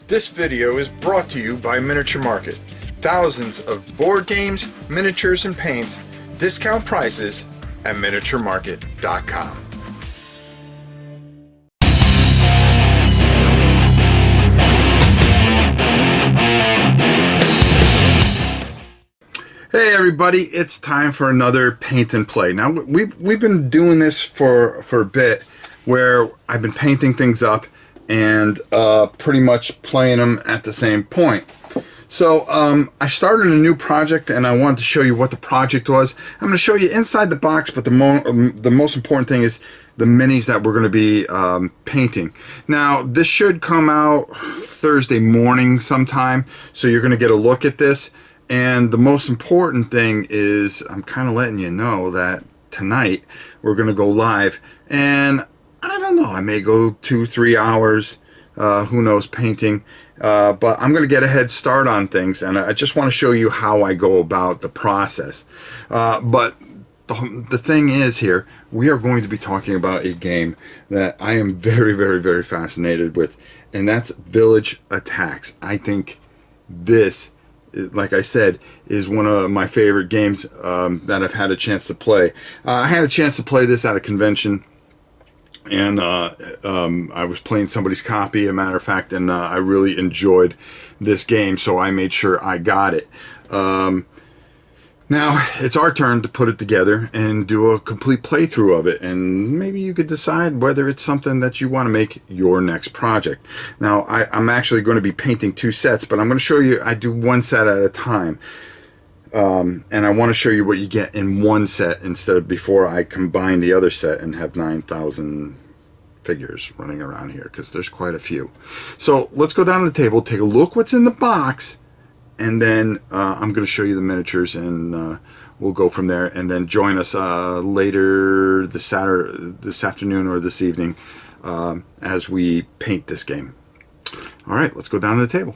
This video is brought to you by Miniature Market. Thousands of board games, miniatures, and paints, discount prices at miniaturemarket.com. Hey everybody, it's time for another paint and play. Now we've been doing this for a bit, where I've been painting things up and pretty much playing them at the same point. So I started a new project and I wanted to show you what the project was. I'm going to show you inside the box, but the most important thing is the minis that we're going to be painting. Now this should come out Thursday morning sometime, so you're going to get a look at this. And the most important thing is I'm kind of letting you know that tonight we're going to go live, and I don't know, I may go 2-3 hours, who knows, painting, but I'm going to get a head start on things, and I just want to show you how I go about the process. But the thing is here, we are going to be talking about a game that I am very, very, very fascinated with, and that's Village Attacks. I think this, like I said, is one of my favorite games that I've had a chance to play. I had a chance to play this at a convention, and I was playing somebody's copy, as a matter of fact, and I really enjoyed this game, so I made sure I got it. Now it's our turn to put it together and do a complete playthrough of it, and maybe you could decide whether it's something that you want to make your next project. Now I'm actually going to be painting 2 sets, but I'm going to show you I do 1 set at a time, and I want to show you what you get in 1 set instead of before I combine the other set and have 9,000 figures running around here, because there's quite a few. So let's go down to the table, take a look what's in the box, and then I'm going to show you the miniatures, and we'll go from there. And then join us later this afternoon or this evening as we paint this game. All right, let's go down to the table.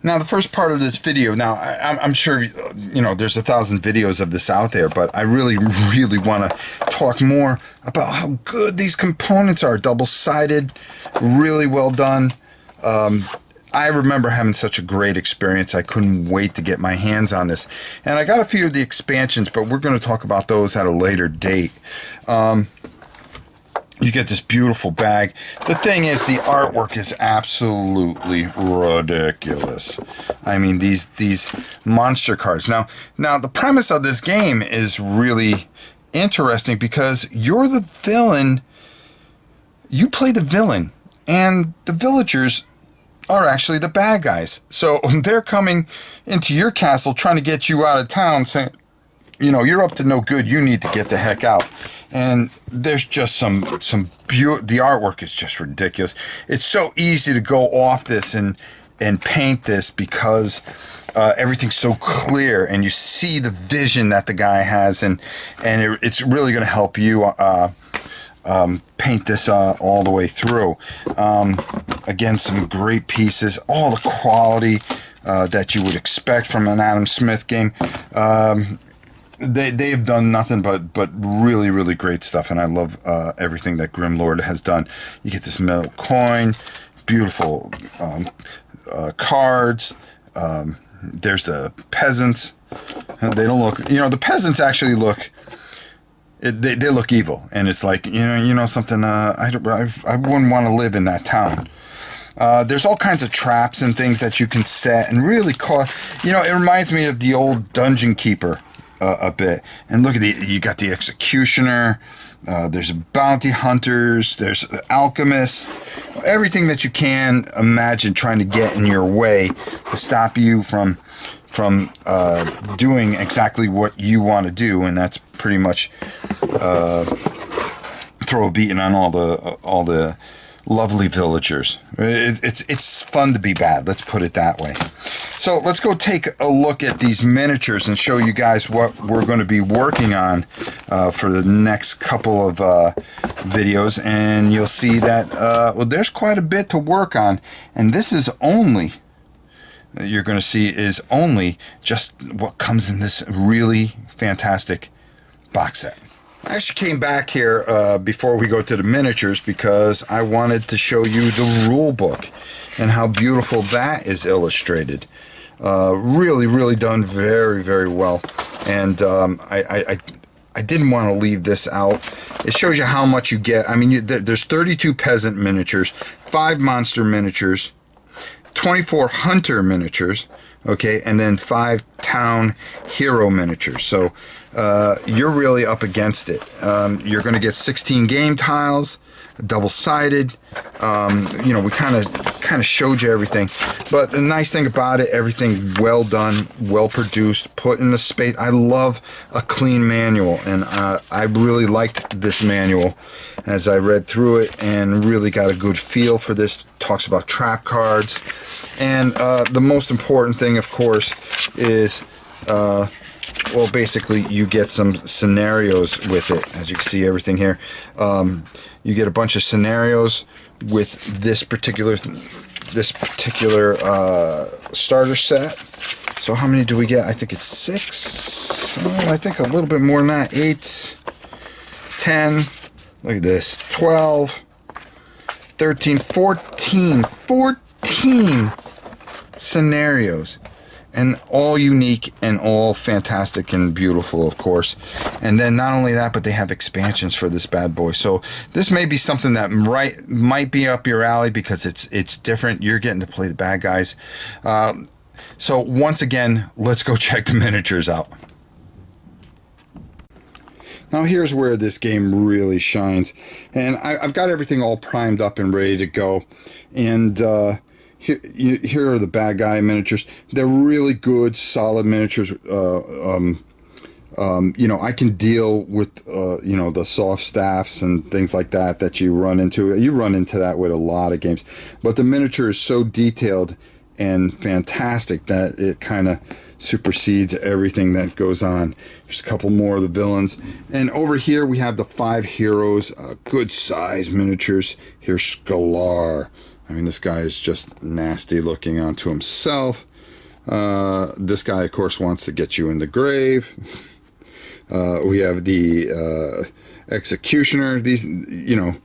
Now the first part of this video, now I'm sure you know there's 1,000 videos of this out there, but I really want to talk more about how good these components are. Double-sided, really well done. I remember having such a great experience. I couldn't wait to get my hands on this. And I got a few of the expansions, but we're going to talk about those at a later date. You get this beautiful bag. The thing is, the artwork is absolutely ridiculous. I mean, these monster cards. Now the premise of this game is really interesting, because you're the villain. You play the villain, and the villagers are actually the bad guys. So they're coming into your castle trying to get you out of town, saying, you know, you're up to no good, you need to get the heck out. And there's just some the artwork is just ridiculous. It's so easy to go off this and paint this, because everything's so clear and you see the vision that the guy has, and it's really going to help you paint this all the way through. Again, some great pieces, all the quality that you would expect from an Adam Smith game. They have done nothing but really great stuff, and I love everything that Grimlord has done. You get this metal coin, beautiful cards. There's the peasants. They don't look, you know, the peasants actually look, they look evil, and it's like, you know something. I wouldn't want to live in that town. There's all kinds of traps and things that you can set and really cause. You know, it reminds me of the old Dungeon Keeper a bit. And look at you got the executioner. There's bounty hunters. There's alchemists. Everything that you can imagine trying to get in your way to stop you from doing exactly what you want to do, and that's pretty much throw a beating on all the lovely villagers. It's fun to be bad, let's put it that way. So let's go take a look at these miniatures and show you guys what we're going to be working on for the next couple of videos, and you'll see that well, there's quite a bit to work on, and this is only, you're going to see, is only just what comes in this really fantastic box set. I actually came back here before we go to the miniatures because I wanted to show you the rule book and how beautiful that is illustrated. Really, really done very, very well. And I didn't want to leave this out. It shows you how much you get. I mean, there's 32 peasant miniatures, 5 monster miniatures, 24 hunter miniatures, okay, and then 5 town hero miniatures. So you're really up against it. You're going to get 16 game tiles, double-sided. You know, we kind of showed you everything, but the nice thing about it, everything well done, well produced, put in the space. I love a clean manual, and I really liked this manual as I read through it and really got a good feel for this. Talks about trap cards, and the most important thing, of course, is well, basically you get some scenarios with it. As you can see, everything here, you get a bunch of scenarios with this particular starter set. So how many do we get? I think it's 6. Oh, I think a little bit more than that. 8, 10. Look at this. 12, 13, 14 scenarios. And all unique and all fantastic and beautiful, of course. And then not only that, but they have expansions for this bad boy. So this may be something that might be up your alley because it's different. You're getting to play the bad guys. So once again, let's go check the miniatures out. Now here's where this game really shines. And I've got everything all primed up and ready to go. And here are the bad guy miniatures. They're really good, solid miniatures. You know, I can deal with you know, the soft staffs and things like that you run into. You run into that with a lot of games, but the miniature is so detailed and fantastic that it kind of supersedes everything that goes on. There's a couple more of the villains, and over here we have the 5 heroes, good size miniatures. Here's Scalar. I mean, this guy is just nasty looking onto himself. This guy, of course, wants to get you in the grave. We have the Executioner. These, you know,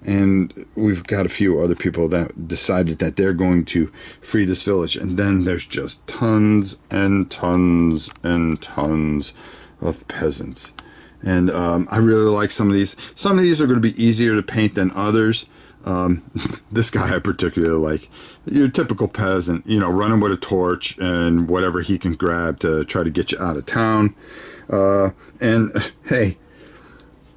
and we've got a few other people that decided that they're going to free this village. And then there's just tons and tons and tons of peasants. And I really like some of these. Some of these are going to be easier to paint than others. This guy I particularly like. Your typical peasant, you know, running with a torch and whatever he can grab to try to get you out of town. And hey,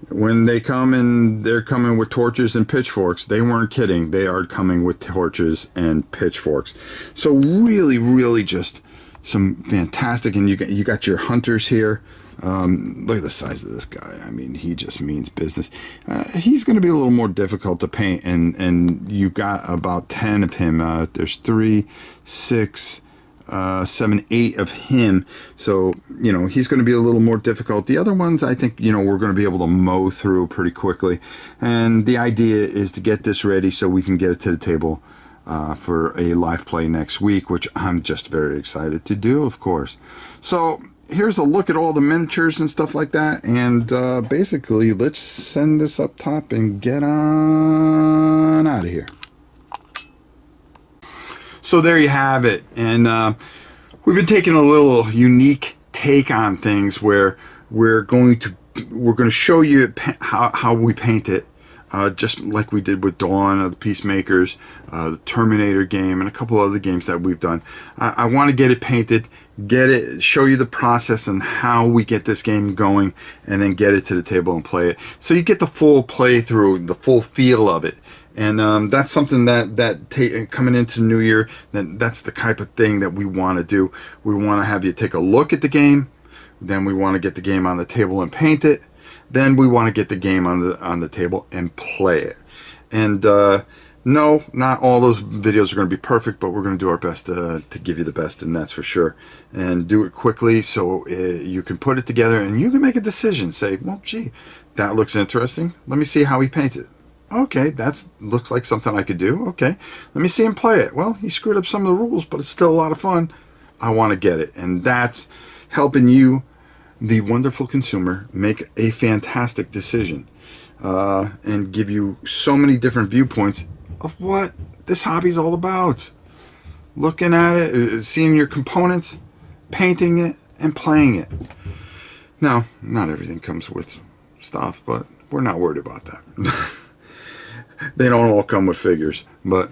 when they come and they're coming with torches and pitchforks, they weren't kidding. They are coming with torches and pitchforks. So really, really just some fantastic. And you got your hunters here. Look at the size of this guy. I mean, he just means business. He's going to be a little more difficult to paint, and you got about 10 of him. There's 3, 6, 7, 8 of him. So, you know, he's going to be a little more difficult. The other ones, I think, you know, we're going to be able to mow through pretty quickly. And the idea is to get this ready so we can get it to the table for a live play next week, which I'm just very excited to do, of course. So here's a look at all the miniatures and stuff like that, and basically let's send this up top and get on out of here. So there you have it, and we've been taking a little unique take on things where we're going to show you how we paint it, just like we did with Dawn of the Peacemakers, the Terminator game, and a couple other games that we've done. I want to get it painted, show you the process and how we get this game going, and then get it to the table and play it. So you get the full playthrough, the full feel of it. And that's something that coming into the new year, that's the type of thing that we want to do. We want to have you take a look at the game, then we want to get the game on the table and paint it. Then we want to get the game on the table and play it. And no, not all those videos are going to be perfect, but we're going to do our best to give you the best, and that's for sure. And do it quickly so you can put it together and you can make a decision. Say, well, gee, that looks interesting. Let me see how he paints it. Okay, that looks like something I could do. Okay, let me see him play it. Well, he screwed up some of the rules, but it's still a lot of fun. I want to get it, and that's helping you the wonderful consumer make a fantastic decision and give you so many different viewpoints of what this hobby is all about. Looking at it, seeing your components, painting it, and playing it. Now, not everything comes with stuff, but we're not worried about that. They don't all come with figures, but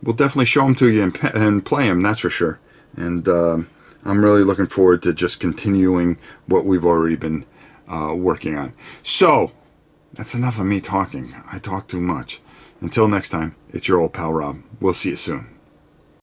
we'll definitely show them to you and play them, that's for sure. And I'm really looking forward to just continuing what we've already been working on. So, that's enough of me talking. I talk too much. Until next time, it's your old pal Rob. We'll see you soon.